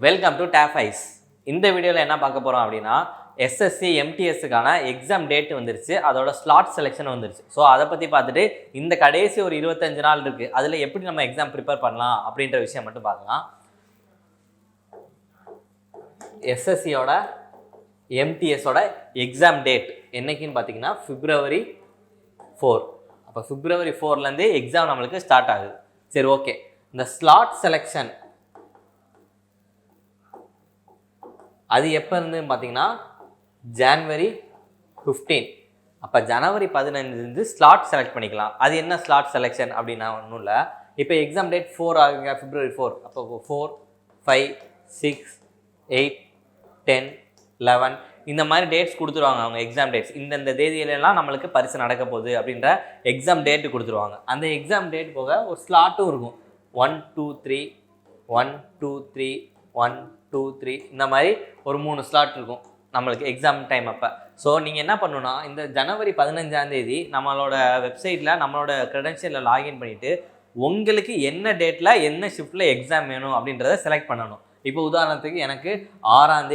Welcome to டேஃபைஸ். இந்த வீடியோவில் என்ன பார்க்க போகிறோம் அப்படின்னா எஸ்எஸ்சி எம்டிஎஸ்க்கான எக்ஸாம் டேட் வந்துருச்சு, அதோட ஸ்லாட் செலெக்ஷன் வந்துருச்சு. ஸோ அதை பற்றி பார்த்துட்டு இந்த கடைசி ஒரு 25 நாள் இருக்குது, அதில் எப்படி நம்ம எக்ஸாம் ப்ரிப்பேர் பண்ணலாம் அப்படின்ற விஷயம் மட்டும் பார்க்கலாம். எஸ்எஸ்சியோட எம்டிஎஸோட எக்ஸாம் டேட் என்னைக்குன்னு பார்த்தீங்கன்னா February 4. அப்போ February 4லேருந்து எக்ஸாம் நம்மளுக்கு ஸ்டார்ட் ஆகுது. சரி, ஓகே. இந்த ஸ்லாட் செலெக்ஷன் அது எப்போ இருந்துன்னு பார்த்தீங்கன்னா January 15. அப்போ January 15 ஸ்லாட் செலக்ட் பண்ணிக்கலாம். அது என்ன ஸ்லாட் செலெக்ஷன் அப்படின்னா ஒன்றும் இல்லை. இப்போ எக்ஸாம் டேட் 4 ஆகுங்க, February 4. அப்போ 4, 5, 6, 8, 10, 11 இந்த மாதிரி டேட்ஸ் கொடுத்துருவாங்க. அவங்க எக்ஸாம் டேட்ஸ் இந்தந்த தேதியிலலாம் நம்மளுக்கு பரிசு நடக்க போகுது அப்படின்ற எக்ஸாம் டேட்டு கொடுத்துருவாங்க. அந்த எக்ஸாம் டேட் போக ஒரு ஸ்லாட்டும் இருக்கும். 1, 2, 3, 1, 2, 3, 1, 2, 3 இந்த மாதிரி ஒரு 3 ஸ்லாட் இருக்கும் நம்மளுக்கு எக்ஸாம் டைம் அப்போ. ஸோ நீங்கள் என்ன பண்ணணும்னா இந்த January 15 நம்மளோட வெப்சைட்டில் நம்மளோட க்ரெடென்ஷியலில் லாகின் பண்ணிவிட்டு உங்களுக்கு என்ன டேட்டில் என்ன ஷிஃப்ட்டில் எக்ஸாம் வேணும் அப்படின்றத செலக்ட் பண்ணணும். இப்போ உதாரணத்துக்கு எனக்கு 6ஆம்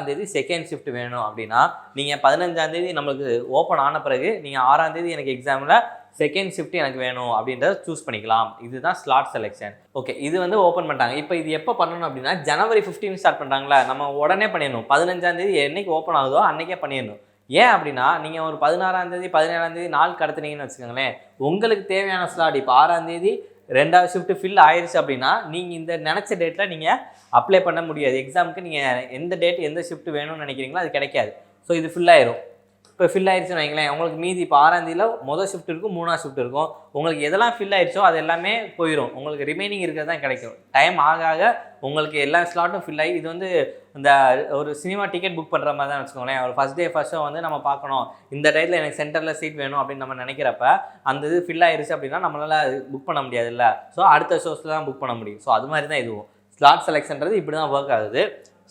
தேதி செகண்ட் ஷிஃப்ட் வேணும் அப்படின்னா நீங்கள் 15 நம்மளுக்கு ஓப்பன் ஆன பிறகு நீங்கள் 6ஆம் எனக்கு எக்ஸாமில் செகண்ட் ஷிஃப்ட் எனக்கு வேணும் அப்படின்றத சூஸ் பண்ணிக்கலாம். இதுதான் ஸ்லாட் செலெக்ஷன். ஓகே, இது வந்து ஓப்பன் பண்ணிட்டாங்க. இப்போ இது எப்போ பண்ணணும் அப்படின்னா January 15 ஸ்டார்ட் பண்ணுறாங்களா, நம்ம உடனே பண்ணிடணும். 15 என்னைக்கு ஓப்பன் ஆகுதோ அன்றைக்கே பண்ணிடணும். ஏன் அப்படின்னா நீங்கள் ஒரு 16 17 நாள் கடத்துனீங்கன்னு வச்சுக்கோங்களேன், உங்களுக்கு தேவையான ஸ்லாட் இப்போ 6ஆம் 2வது ஷிஃப்ட் ஃபில் ஆயிடுச்சு அப்படின்னா நீங்கள் இந்த நினச்ச டேட்டில் நீங்கள் அப்ளை பண்ண முடியாது. எக்ஸாமுக்கு நீங்கள் எந்த டேட் எந்த ஷிஃப்ட் வேணும்னு நினைக்கிறீங்களோ அது கிடைக்காது. ஸோ இது ஃபில் ஆயிரும். இப்போ ஃபில் ஆயிடுச்சுன்னு வைங்களேன், உங்களுக்கு மீதி இப்போ 6ஆம் மொதல் ஷிஃப்ட் இருக்கும், 3ஆவது ஷிஃப்ட் இருக்கும். உங்களுக்கு எதெல்லாம் ஃபில் ஆயிடுச்சோ அது எல்லாமே போயிடும். உங்களுக்கு ரிமைனிங் இருக்கிறது தான் கிடைக்கும். டைம் ஆக உங்களுக்கு எல்லா ஸ்லாட்டும் ஃபில் ஆகி இது வந்து இந்த ஒரு சினிமா டிக்கெட் புக் பண்ணுற மாதிரி தான் வச்சுக்கோங்களேன். ஒரு ஃபஸ்ட் டே ஃபஸ்ட் ஷோ வந்து நம்ம பார்க்கணும், இந்த டைத்தில் எனக்கு சென்டரில் சீட் வேணும் அப்படின்னு நம்ம நினைக்கிறப்ப அந்த இது ஃபில் ஆயிடுச்சு அப்படின்னா நம்மளால் புக் பண்ண முடியாது இல்லை. ஸோ அடுத்த ஷோஸில் தான் புக் பண்ண முடியும். ஸோ அது மாதிரி தான் இதுவும் ஸ்லாட் செலெக்ஷன்றது இப்படி தான் ஒர்க் ஆகுது.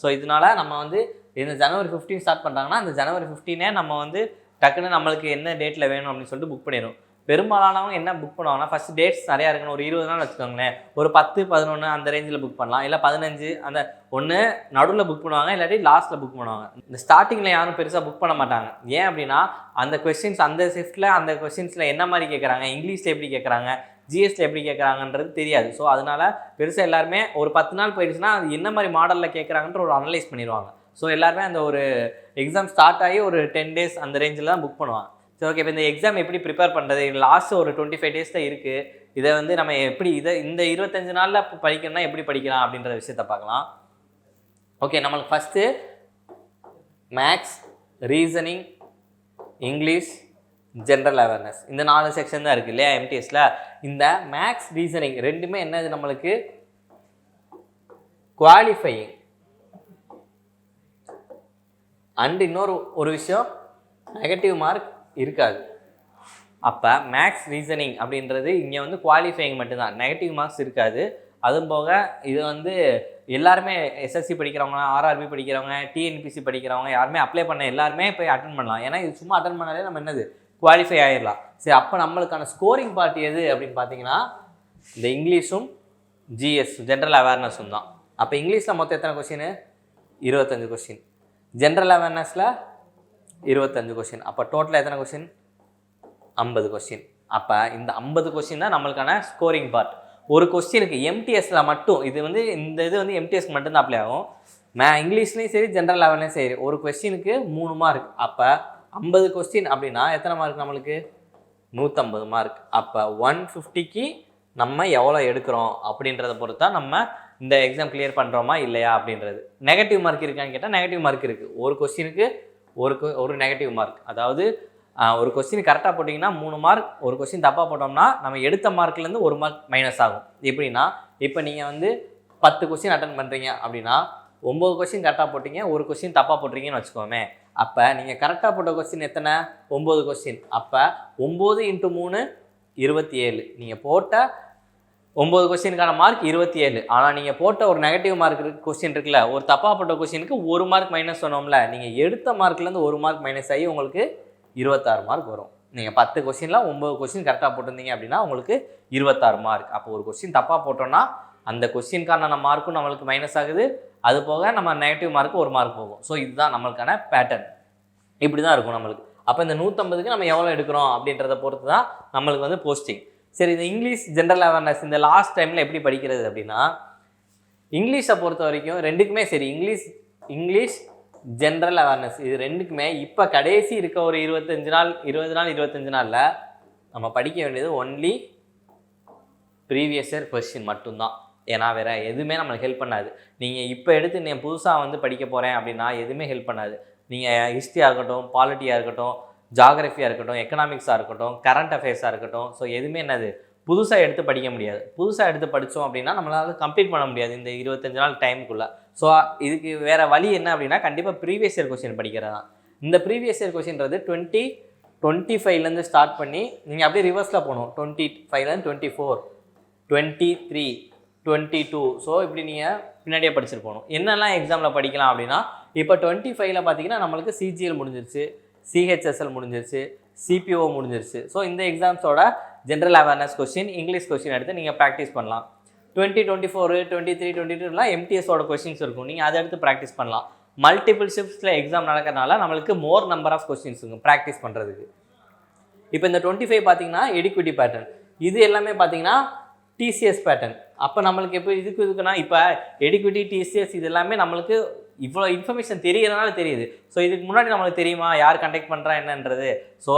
ஸோ இதனால நம்ம வந்து இந்த January 15 ஸ்டார்ட் பண்ணுறாங்கன்னா அந்த January 15 நம்ம வந்து டக்குன்னு நம்மளுக்கு என்ன டேட்டில் வேணும் அப்படின்னு சொல்லிட்டு புக் பண்ணிடும். பெரும்பாலானவங்க என்ன புக் பண்ணுவாங்கன்னா ஃபஸ்ட் டேட்ஸ் நிறையா இருக்கணும். ஒரு 20 நாள் வச்சுக்கோங்களேன், ஒரு 10, 11 அந்த ரேஞ்சில் புக் பண்ணலாம். இல்லை 15 அந்த ஒன்று நடுவில் புக் பண்ணுவாங்க, இல்லாட்டி லாஸ்ட்டில் புக் பண்ணுவாங்க. இந்த ஸ்டார்டிங்கில் யாரும் பெருசாக புக் பண்ண மாட்டாங்க. ஏன் அப்படின்னா அந்த கொஸ்டின்ஸ் அந்த ஷிஃப்ட்டில் அந்த கொஸ்டின்ஸில் என்ன மாதிரி கேட்குறாங்க, இங்கிலீஷில் எப்படி கேட்குறாங்க, ஜிஎஸ்டியில் எப்படி கேட்குறாங்கன்றது தெரியாது. ஸோ அதனால் பெருசாக எல்லாருமே ஒரு 10 நாள் போயிடுச்சுன்னா அது என்ன மாதிரி மாடலில் கேட்குறாங்கன்ற ஒரு அனலைஸ் பண்ணிடுவாங்க. ஸோ எல்லாருமே அந்த ஒரு எக்ஸாம் ஸ்டார்ட் ஆகி ஒரு 10 days அந்த ரேஞ்சில் தான் புக் பண்ணுவாங்க. சரி, ஓகே. இப்போ இந்த எக்ஸாம் எப்படி ப்ரிப்பேர் பண்ணுறது, லாஸ்ட்டு ஒரு 25 days தான் இருக்குது. இதை வந்து நம்ம எப்படி இந்த 25 நாளில் படிக்கணும்னா எப்படி படிக்கலாம் அப்படின்ற விஷயத்த பார்க்கலாம். ஓகே, நம்மளுக்கு first maths, reasoning, English, general awareness இந்த 4 செக்ஷன் தான் இருக்குது இல்லையா எம்டிஎஸில். இந்த மேக்ஸ், ரீசனிங் ரெண்டுமே என்னது நம்மளுக்கு குவாலிஃபையிங். அண்ட் இன்னொரு விஷயம், நெகட்டிவ் மார்க் இருக்காது. அப்போ மேக்ஸ், ரீசனிங் அப்படின்றது இங்கே வந்து குவாலிஃபையிங் மட்டும்தான், நெகட்டிவ் மார்க்ஸ் இருக்காது. அதுவும் போக இது வந்து எல்லாருமே எஸ்எஸ்சி படிக்கிறவங்க, ஆர்ஆர்பி படிக்கிறவங்க, டிஎன்பிசி படிக்கிறவங்க யாருமே அப்ளை பண்ண எல்லாருமே போய் அட்டன் பண்ணலாம். ஏன்னா இது சும்மா அட்டன் பண்ணாலே நம்ம என்னது குவாலிஃபை ஆகிடலாம். சரி, அப்போ நம்மளுக்கான ஸ்கோரிங் பார்ட் எது அப்படின்னு பார்த்தீங்கன்னா இந்த இங்கிலீஷும் ஜிஎஸ் ஜென்ரல் அவேர்னஸும் தான். அப்போ இங்கிலீஷில் மொத்தம் எத்தனை கொஸ்டின்? 25 கொஸ்டின். ஜென்ரல் அவேர்னஸில் 25 கொஸ்டின். அப்போ டோட்டலாக எத்தனை கொஸ்டின்? 50 கொஸ்டின். அப்போ இந்த 50 கொஸ்டின் தான் நம்மளுக்கான ஸ்கோரிங் பார்ட். ஒரு கொஸ்டினுக்கு எம்டிஎஸில் மட்டும் இது வந்து இந்த இது வந்து எம்டிஎஸ்க்கு மட்டும்தான் அப்ளை ஆகும். இங்கிலீஷ்லேயும் சரி ஜென்ரல் அவேர்னஸும் சரி ஒரு கொஸ்டினுக்கு 3 மார்க். அப்போ 50 கொஸ்டின் அப்படின்னா எத்தனை மார்க் நம்மளுக்கு? 150 மார்க். அப்போ 150க்கு நம்ம எவ்வளோ எடுக்கிறோம் அப்படின்றத பொறுத்து தான் நம்ம இந்த எக்ஸாம் கிளியர் பண்ணுறோமா இல்லையா அப்படின்றது. நெகட்டிவ் மார்க் இருக்கான்னு கேட்டால் நெகட்டிவ் மார்க் இருக்குது. ஒரு கொஸ்டினுக்கு ஒரு நெகட்டிவ் மார்க். அதாவது ஒரு கொஸ்டின் கரெக்டாக போட்டிங்கன்னா 3 மார்க், ஒரு கொஸ்டின் தப்பாக போட்டோம்னா நம்ம எடுத்த மார்க்லேருந்து 1 மார்க் மைனஸ் ஆகும். எப்படின்னா இப்போ நீங்கள் வந்து 10 கொஸ்டின் அட்டன் பண்ணுறீங்க அப்படின்னா 9 கொஸ்டின் கரெக்டாக போட்டிங்க, ஒரு கொஸ்டின் தப்பாக போட்டிருக்கீங்கன்னு வச்சுக்கோமே. அப்போ நீங்கள் கரெக்டாக போட்ட கொஸ்டின் எத்தனை? 9 கொஸ்டின். அப்போ 9 × 3 27. நீங்கள் போட்ட 9 கொஸ்டினுக்கான மார்க் 27. ஆனால் நீங்கள் போட்ட ஒரு நெகட்டிவ் மார்க் கொஸ்டின் இருக்குல்ல, ஒரு தப்பாக போட்ட கொஸ்டினுக்கு 1 மார்க் மைனஸ் சொன்னோம்ல, நீங்கள் எடுத்த மார்க்லேருந்து 1 மார்க் மைனஸ் ஆகி உங்களுக்கு 26 மார்க் வரும். நீங்கள் 10 கொஸ்டினில் 9 கொஸ்டின் கரெக்டாக போட்டிருந்தீங்க அப்படின்னா உங்களுக்கு 26 மார்க். அப்போ ஒரு கொஸ்டின் தப்பாக போட்டோன்னா அந்த கொஸ்டின்கான மார்க்கும் நம்மளுக்கு மைனஸ் ஆகுது, அது போக நம்ம நெகட்டிவ் மார்க்கு 1 மார்க் போகும். ஸோ இதுதான் நம்மளுக்கான பேட்டர்ன். இப்படி தான் இருக்கும் நம்மளுக்கு. அப்போ இந்த 150க்கு நம்ம எவ்வளோ எடுக்கிறோம் அப்படின்றத பொறுத்து தான் நம்மளுக்கு வந்து போஸ்டிங். சரி, இந்த இங்கிலீஷ் ஜென்ரல் அவேர்னஸ் இந்த லாஸ்ட் டைமில் எப்படி படிக்கிறது அப்படின்னா, இங்கிலீஷை பொறுத்த வரைக்கும் ரெண்டுக்குமே சரி, இங்கிலீஷ் ஜென்ரல் அவேர்னஸ் இது ரெண்டுக்குமே இப்போ கடைசி இருக்க ஒரு 20 நாள் 25 நாளில் நம்ம படிக்க வேண்டியது ஒன்லி ப்ரீவியஸ் இயர் கொஸ்டின் மட்டும்தான். ஏன்னா வேறு எதுவுமே நம்மளுக்கு ஹெல்ப் பண்ணாது. நீங்கள் இப்போ எடுத்து நான் புதுசாக வந்து படிக்க போகிறேன் அப்படின்னா எதுவுமே ஹெல்ப் பண்ணாது. நீங்கள் ஹிஸ்ட்ரியாக இருக்கட்டும், பாலிட்டியாக இருக்கட்டும், ஜாகிரஃபியாக இருக்கட்டும், எக்கனாமிக்ஸாக இருக்கட்டும், கரண்ட் அஃபேர்ஸாக இருக்கட்டும், ஸோ எதுவுமே என்னது புதுசாக எடுத்து படிக்க முடியாது. புதுசாக எடுத்து படித்தோம் அப்படின்னா நம்மளால் கம்ப்ளீட் பண்ண முடியாது இந்த 25 நாள் டைமுக்குள்ளே. ஸோ இதுக்கு வேறு வழி என்ன அப்படின்னா கண்டிப்பாக ப்ரீவியஸ் இயர் கொஸ்டின் படிக்கிறது தான். இந்த ப்ரீவியஸ் இயர் கொஸ்டின்றது 2025லேருந்து ஸ்டார்ட் பண்ணி நீங்கள் அப்படியே ரிவர்ஸில் போகணும். 25லேருந்து 24, 23, 22. ஸோ இப்படி நீங்கள் பின்னாடியே படிச்சுட்டு போகணும். என்னெல்லாம் எக்ஸாமில் படிக்கலாம் அப்படின்னா, இப்போ 25ல் பார்த்தீங்கன்னா நம்மளுக்கு சிஜிஎல் முடிஞ்சிருச்சு, சிஹெச்எஸ்எல் முடிஞ்சிருச்சு, சிபிஓ முடிஞ்சிருச்சு. ஸோ இந்த எக்ஸாம்ஸோட general awareness question, English question எடுத்து நீங்கள் ப்ராக்டிஸ் பண்ணலாம். 2024, 23, 22லாம் எம்டிஎஸோட கொஸ்டின்ஸ் இருக்கும். நீங்கள் அதை எடுத்து ப்ராக்டிஸ் பண்ணலாம். மல்டிபிள் ஷிஃப்ட்ஸில் எக்ஸாம் நடக்கிறதுனால நம்மளுக்கு மோர் நம்பர் ஆஃப் கொஸ்டின்ஸ் இருக்கும் ப்ராக்டிஸ் பண்ணுறதுக்கு. இப்போ இந்த 25 பார்த்தீங்கன்னா எடுக்விட்டி பேட்டர்ன், இது எல்லாமே பார்த்தீங்கன்னா டிசிஎஸ் பேட்டர்ன். அப்போ நம்மளுக்கு எப்போ இதுக்குன்னா இப்போ எடுக்விட்டி, டிசிஎஸ் இது எல்லாமே நம்மளுக்கு இவ்வளோ இன்ஃபர்மேஷன் தெரியறதுனால தெரியுது. ஸோ இதுக்கு முன்னாடி நம்மளுக்கு தெரியுமா யார் கண்டக்ட் பண்ணுறா என்னன்றது? ஸோ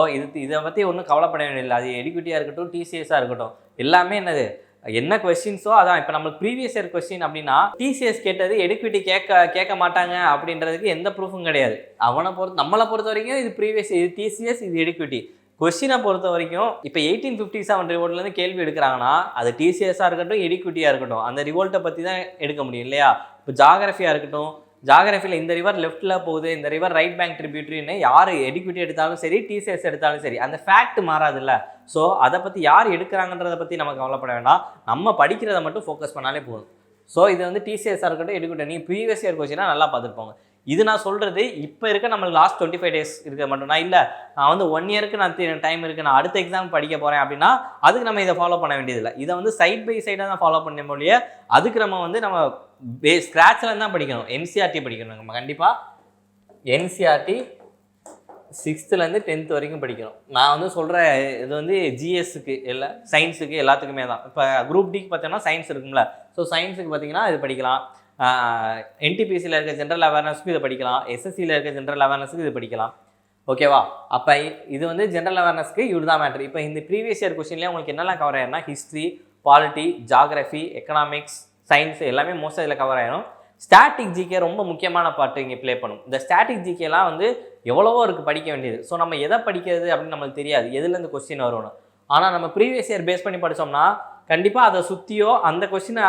இதை பற்றி ஒன்றும் கவலைப்பட வேண்டியதில்லை. அது எடுக்விட்டியாக இருக்கட்டும், டிசிஎஸ்ஸாக இருக்கட்டும், எல்லாமே என்னது என்ன கொஸ்டின்ஸோ அதான். இப்போ நம்மளுக்கு ப்ரீவியஸ் இயர் கொஸ்டின் அப்படின்னா டிசிஎஸ் கேட்டது எடுக்விட்டி கேட்க மாட்டாங்க அப்படின்றதுக்கு எந்த ப்ரூஃபும் கிடையாது. நம்மளை பொறுத்த வரைக்கும் இது ப்ரீவியஸ், இது டிசிஎஸ், இது எடுக்விட்டி. கொஸ்டினை பொறுத்த வரைக்கும் இப்போ 1857 ரிவோல்ட்லேருந்து கேள்வி எடுக்கிறாங்கன்னா அது டிசிஎஸ்ஸாக இருக்கட்டும், எடுக்விட்டியாக இருக்கட்டும், அந்த ரிவோல்ட்டை பற்றி தான் எடுக்க முடியும் இல்லையா? இப்போ ஜாகிரஃபியாக இருக்கட்டும், ஜாகிரஃபியில் இந்த ரிவர் லெஃப்ட்டில் போகுது, இந்த ரிவர் ரைட் பேங்க் ட்ரிபியூட்டரின்னு யார் எடுக்விட்டி எடுத்தாலும் சரி, டிசிஎஸ் எடுத்தாலும் சரி, அந்த ஃபேக்ட் மாறாதுல்ல. ஸோ அதை பற்றி யார் எடுக்கிறாங்கன்றதை பற்றி நமக்கு கவலைப்பட வேண்டாம். நம்ம படிக்கிறத மட்டும் ஃபோக்கஸ் பண்ணாலே போதும். ஸோ இது வந்து டிசிஎஸ்ஸாக இருக்கட்டும், எடுக்விட்டி, நீங்கள் ப்ரீவியஸ் இயர் கொஸ்டினாக நல்லா பார்த்துருப்போங்க. இது நான் சொல்கிறது இப்போ இருக்க நம்மளுக்கு லாஸ்ட் 25 days இருக்க மட்டும். நான் இல்லை, நான் வந்து 1 yearக்கு நான் டைம் இருக்குது, நான் அடுத்த எக்ஸாம் படிக்க போகிறேன் அப்படின்னா அதுக்கு நம்ம இதை ஃபாலோ பண்ண வேண்டியதில்லை. இதை வந்து சைட் பை சைடாக தான் ஃபாலோ பண்ண முடிய, அதுக்கு நம்ம வந்து நம்ம ஸ்க்ராட்சில் தான் படிக்கணும். என்சிஆர்டி படிக்கணும். நம்ம கண்டிப்பாக என்சிஆர்டி 6th-லேருந்து 10th வரைக்கும் படிக்கணும். நான் வந்து சொல்கிற இது வந்து ஜிஎஸ்க்கு இல்லை, சயின்ஸுக்கு எல்லாத்துக்குமே தான். இப்போ குரூப் டிக்கு பார்த்தோம்னா சயின்ஸ் இருக்கும்ல, ஸோ சயின்ஸுக்கு பார்த்தீங்கன்னா இது படிக்கலாம். என்டிபிசியில் இருக்க ஜென்ரல் அவேர்னஸ்க்கு இதை படிக்கலாம், எஸ்எஸ்சியில் இருக்க ஜென்ரல் அவேர்னஸ்க்கு இது படிக்கலாம். ஓகேவா? அப்போ இது வந்து ஜென்ரல் அவேர்னஸ்க்கு இவ்வளோ தான் மேட்ரு. இப்போ இந்த ப்ரீவியஸ் இயர் கொஸ்டின்லேயே உங்களுக்கு என்னெல்லாம் கவர் ஆயிரும்னா history, polity, geography, economics, science எல்லாமே மோஸ்ட்டாக இதில் கவர் ஆயிடும். ஸ்டாட்டிக் ஜிகே ரொம்ப முக்கியமான பார்ட்டு இங்கே ப்ளே பண்ணும். இந்த ஸ்டாட்டிக் ஜிகேலாம் வந்து எவ்வளவோ இருக்குது படிக்க வேண்டியது. ஸோ நம்ம எதை படிக்கிறது அப்படின்னு நம்மளுக்கு தெரியாது, எதுலேருந்து கொஸ்டின் வரும்னு. ஆனால் நம்ம ப்ரீவியஸ் இயர் பேஸ் பண்ணி படித்தோம்னா கண்டிப்பாக அதை சுற்றியோ அந்த கொஸ்டினை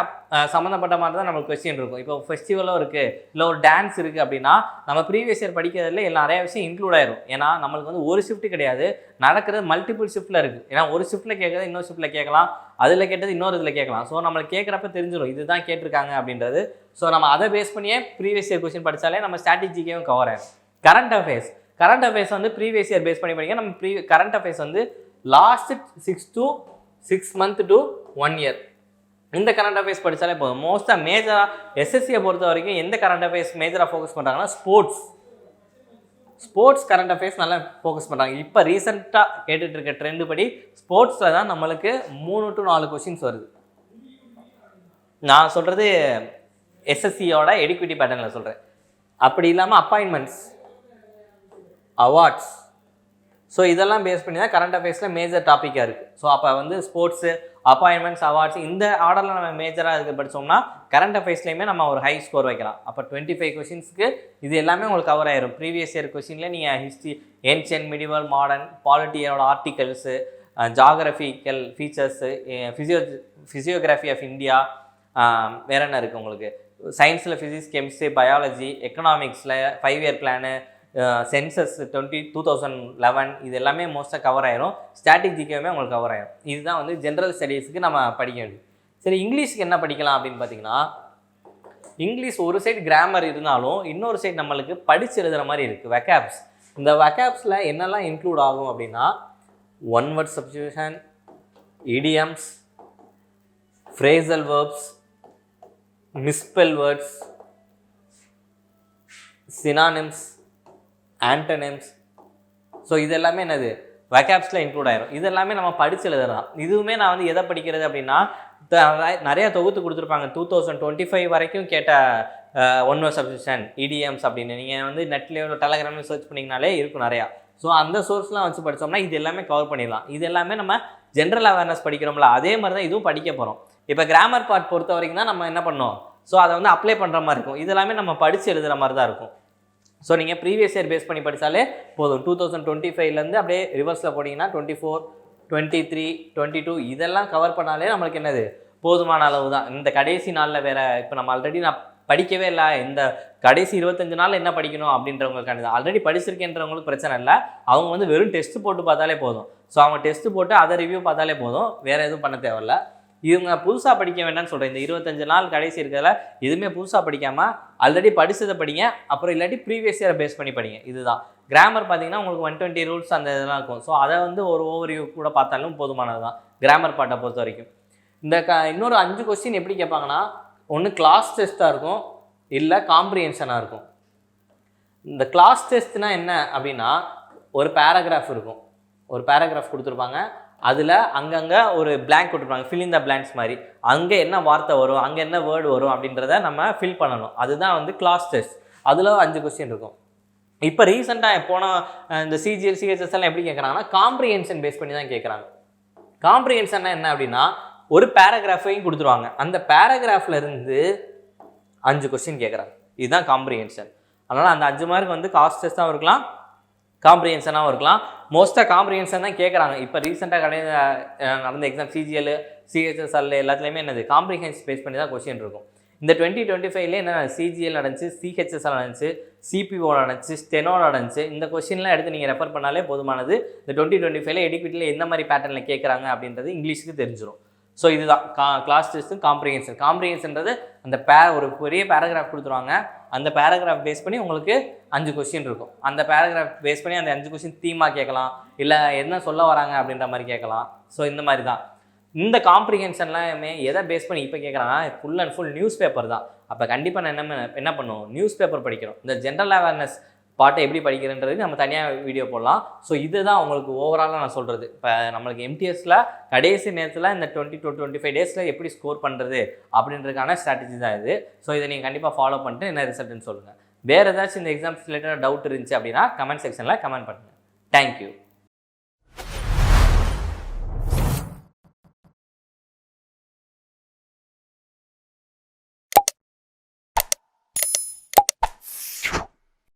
சம்மந்தப்பட்ட மாதிரி தான் நம்மளுக்கு கொஸ்டின் இருக்கும். இப்போ ஃபெஸ்டிவலோ இருக்குது, இல்லை ஒரு டான்ஸ் இருக்குது அப்படின்னா நம்ம ப்ரீவியஸ் இயர் படிக்கிறதுல நிறைய விஷயம் இன்க்ளூட் ஆயிரும். ஏன்னா நம்மளுக்கு வந்து ஒரு ஷிஃப்ட் கிடையாது, நடக்கிறது மல்டிபிள் ஷிஃப்ட்டில் இருக்குது. ஏன்னா ஒரு ஷிஃப்ட்டில் கேட்குறது இன்னொரு ஷிஃப்ட்டில் கேட்கலாம், அதில் கேட்டது இன்னொரு இதில் கேட்கலாம். ஸோ நம்மளுக்கு கேட்குறப்ப தெரிஞ்சிடும் இதுதான் கேட்டிருக்காங்க அப்படின்றது. ஸோ நம்ம அதை பேஸ் பண்ணியே ப்ரீவியஸ் இயர் கொஸ்டின் படித்தாலே நம்ம ஸ்ட்ராட்டஜிக்கையும் கவர் ஆகும். கரண்ட் அஃபேர்ஸ் வந்து ப்ரீவியஸ் இயர் பேஸ் பண்ணி படிக்க. நம்ம கரண்ட் அஃபேர்ஸ் வந்து லாஸ்ட் 6 months to 1 year இந்த கரண்ட் அஃபேர்ஸ் படித்தாலே போதும். மோஸ்ட்டாக மேஜராக எஸ்எஸ்சியை பொறுத்த வரைக்கும் எந்த கரண்ட் அஃபேர்ஸ் மேஜராக ஃபோக்கஸ் பண்ணுறாங்கன்னா ஸ்போர்ட்ஸ் கரண்ட் அஃபேர்ஸ் நல்லா ஃபோக்கஸ் பண்ணுறாங்க. இப்போ ரீசெண்டாக கேட்டுட்டு இருக்க ட்ரெண்டு படி ஸ்போர்ட்ஸில் தான் நம்மளுக்கு 3 to 4 கொஸ்டின்ஸ் வருது. நான் சொல்கிறது எஸ்எஸ்சியோட எடுக்விட்டி பேட்டர்னில் சொல்கிறேன். அப்படி இல்லாமல் அப்பாயின்மெண்ட்ஸ், அவார்ட்ஸ், ஸோ இதெல்லாம் பேஸ் பண்ணி தான் கரண்ட் அஃபேர்ஸில் மேஜர் டாப்பிக்காக இருக்குது. ஸோ அப்போ வந்து ஸ்போர்ட்ஸு, அப்பாயின்மெண்ட்ஸ், அவார்ட்ஸ் இந்த ஆர்டரில் நம்ம மேஜராக இதுக்கு படித்தோம்னா கரண்ட் அஃபேர்ஸ்லேயுமே நம்ம ஒரு ஹை ஸ்கோர் வைக்கலாம். அப்போ 25 கொஸ்டின்ஸ்க்கு இது எல்லாமே உங்களுக்கு கவர் ஆயிரும். ப்ரீவியஸ் இயர் கொஸ்டின்லேயே நீங்கள் ஹிஸ்ட்ரி, ஏன்ஷியன்ட், மிடிவல், மாடர்ன், பாலிட்டியோட articles, geographical features, physiography of India, வேற என்ன இருக்குது உங்களுக்கு, சயின்ஸில் ஃபிசிக்ஸ், கெமிஸ்ட்ரி, பயாலஜி, எக்கனாமிக்ஸில் 5 year பிளானு, சென்சஸ் 2011 இது எல்லாமே மோஸ்ட்டாக கவர் ஆயிரும். ஸ்டாட்டிக் ஜிகேவுமே உங்களுக்கு கவர் ஆயிரும். இதுதான் வந்து ஜென்ரல் ஸ்டடீஸுக்கு நம்ம படிக்க வேண்டியது. சரி, இங்கிலீஷுக்கு என்ன படிக்கலாம் அப்படின்னு பார்த்தீங்கன்னா, இங்கிலீஷ் ஒரு சைடு கிராமர் இருந்தாலும் இன்னொரு சைடு நம்மளுக்கு படிச்சு எழுதுகிற மாதிரி இருக்குது வெக்காப்ஸ். இந்த வெக்காப்ஸில் என்னெல்லாம் இன்க்ளூட் ஆகும் அப்படின்னா one word substitution, idioms, phrasal verbs, misspell words, synonyms, antonyms. So இது எல்லாமே என்னது வெக்காப்ஸில் இன்க்ளூட் ஆயிரும். இது எல்லாமே நம்ம படிச்சு எழுதலாம். இதுவுமே நான் வந்து எதை படிக்கிறது அப்படின்னா நிறைய தொகுத்து கொடுத்துருப்பாங்க. 2025 வரைக்கும் கேட்ட ஒன் வேர்ட் சப்ஸ்டியூஷன், இடிஎம்ஸ் அப்படின்னு நீங்கள் வந்து நெட்லேயோ டெலகிராம்லேயும் சர்ச் பண்ணிங்கனாலே இருக்கும் நிறையா. ஸோ அந்த சோர்ஸ்லாம் வச்சு படித்தோம்னா இது எல்லாமே கவர் பண்ணிடலாம். இது எல்லாமே நம்ம ஜென்ரல் அவேர்னஸ் படிக்கிறோம்ல, அதே மாதிரி தான் இதுவும் படிக்க போகிறோம். இப்போ கிராமர் பார்ட் பொறுத்த வரைக்கும் தான் நம்ம என்ன பண்ணோம், ஸோ அதை வந்து அப்ளை பண்ணுற மாதிரி இருக்கும். இது எல்லாமே நம்ம படித்து எழுதுகிற மாதிரி தான் இருக்கும். ஸோ நீங்கள் ப்ரீவியஸ் இயர் பேஸ் பண்ணி படித்தாலே போதும். 2025லேருந்து அப்படியே ரிவர்ஸில் போட்டிங்கன்னா 24, 23, 22 இதெல்லாம் கவர் பண்ணாலே நம்மளுக்கு என்னது போதுமான அளவு தான். இந்த கடைசி நாளில் வேறு இப்போ நம்ம ஆல்ரெடி நான் படிக்கவே இல்லை, இந்த கடைசி 25 நாள் என்ன படிக்கணும் அப்படின்றவங்களுக்கு ஆல்ரெடி படிச்சிருக்கேன்றவங்களுக்கு பிரச்சனை இல்லை. அவங்க வந்து வெறும் டெஸ்ட்டு போட்டு பார்த்தாலே போதும். ஸோ அவங்க டெஸ்ட்டு போட்டு அதை ரிவ்யூ பார்த்தாலே போதும், வேறு எதுவும் பண்ண தேவையில்ல. இவங்க புதுசாக படிக்க வேண்டாம்னு சொல்கிறேன். இந்த 25 நாள் கடைசி இருக்கிறதுல எதுவுமே புதுசாக படிக்காமல் ஆல்ரெடி படித்ததை படிங்க, அப்புறம் இல்லாட்டி ப்ரீவியஸ் இயரை பேஸ் பண்ணி படிங்க. இதுதான் கிராமர். பார்த்தீங்கன்னா உங்களுக்கு 120 ரூல்ஸ் அந்த இதெல்லாம் இருக்கும். ஸோ அதை வந்து ஒரு ஓவர்வியூ கூட பார்த்தாலும் போதுமானது தான் கிராமர் பார்ட்டை பொறுத்த வரைக்கும். இந்த இன்னொரு 5 கொஸ்டின் எப்படி கேட்பாங்கன்னா, ஒன்று கிளாஸ் டெஸ்ட்டாக இருக்கும், இல்லை காம்ப்ரிஹென்ஷனாக இருக்கும். இந்த கிளாஸ் டெஸ்ட்னா என்ன அப்படின்னா, ஒரு பேராகிராஃப் இருக்கும், ஒரு பேராகிராஃப் கொடுத்துருப்பாங்க, அதில் அங்கங்கே ஒரு பிளாங்க் கொடுத்துருப்பாங்க, ஃபில் இன் த பிளாங்க்ஸ் மாதிரி. அங்கே என்ன வார்த்தை வரும், அங்கே என்ன வேர்டு வரும் அப்படின்றத நம்ம ஃபில் பண்ணணும். அதுதான் வந்து கிளாஸ் டெஸ்ட். அதில் 5 கொஸ்டின் இருக்கும். இப்போ ரீசெண்டாக போன இந்த சிஜிஎல் சிஹெச்எஸ் எல்லாம் எப்படி கேட்குறாங்கன்னா, காம்ப்ரிஹென்ஷன் பேஸ் பண்ணி தான் கேட்குறாங்க. காம்ப்ரிஹென்ஷன்னா என்ன அப்படின்னா, ஒரு பேராகிராஃபையும் கொடுத்துருவாங்க, அந்த பேராகிராஃபில் இருந்து 5 கொஸ்டின் கேட்குறாங்க. இதுதான் காம்ப்ரிஹென்ஷன். அதனால் அந்த 5 மார்க் வந்து காஸ்ட் டெஸ்ட்டாகவும் இருக்கலாம், காம்ப்ரிஹென்ஷனாகவும் இருக்கலாம். மோஸ்ட்டாக காம்ப்ரிஹென்ஷன் தான் கேட்குறாங்க. இப்போ ரீசெண்டாக நடந்த எக்ஸாம் சிஜிஎல் சிஹெச்எஸ்எல் எல்லாத்துலேயுமே என்னது காம்ப்ரிஹென்ஷன் பேஸ் பண்ணி தான் கொஸ்டின் இருக்கும். இந்த 2025லே என்ன சிஜிஎல் நடந்துச்சு, சிஹெச்எஸ்எல் நடந்துச்சு, சிபிஓ நடந்துச்சு, ஸ்டெனோ நடந்துச்சு. இந்த கொஸ்டின்லாம் எடுத்து நீங்கள் ரெஃபர் பண்ணாலே போதுமானது. இந்த 2025ல எடிக்விட்டியில் எந்த மாதிரி பேட்டர்னில் கேட்குறாங்க அப்படின்றது இங்கிலீஷுக்கு தெரிஞ்சிடும். ஸோ இதுதான் கிளாஸ் டெஸ்ட்டு காம்ப்ரிஹென்ஷன். காம்ப்ரிஹென்ஷன்றது அந்த ஒரு பெரிய பேராகிராஃப் கொடுத்துருவாங்க, அந்த பேராகிராஃப் பேஸ் பண்ணி உங்களுக்கு 5 கொஸ்டின் இருக்கும். அந்த பேராகிராஃப் பேஸ் பண்ணி அந்த 5 கொஸ்டின் தீமாக கேட்கலாம், இல்லை என்ன சொல்ல வராங்க அப்படின்ற மாதிரி கேட்கலாம். ஸோ இந்த மாதிரி தான் இந்த காம்ப்ரிஹென்ஷன்லாமே எதை பேஸ் பண்ணி இப்போ கேட்குறாங்கன்னா, full and full news paper தான். அப்போ கண்டிப்பாக நான் என்ன பண்ணுவோம், நியூஸ் பேப்பர் படிக்கிறோம். இந்த ஜென்ரல் அவேர்னஸ் பாட்டை எப்படி படிக்கிறன்றது நம்ம தனியாக வீடியோ போடலாம். ஸோ இதுதான் உங்களுக்கு ஓவராலாக நான் சொல்கிறது. இப்போ நம்மளுக்கு எம்டிஎஸில் கடைசி நேரத்தில் இந்த 20 to 25 டேஸில் எப்படி ஸ்கோர் பண்ணுறது அப்படின்றதுக்கான ஸ்ட்ராட்டஜி தான் இது. ஸோ இதை நீங்கள் கண்டிப்பாக ஃபாலோ பண்ணிட்டு என்ன ரிசல்ட்னு சொல்லுங்கள். வேறு ஏதாச்சும் இந்த எக்ஸாம்ஸ் ரிலேட்டடாக டவுட் இருந்துச்சு அப்படின்னா கமெண்ட் செக்ஷனில் கமெண்ட் பண்ணுங்கள். தேங்க்யூ.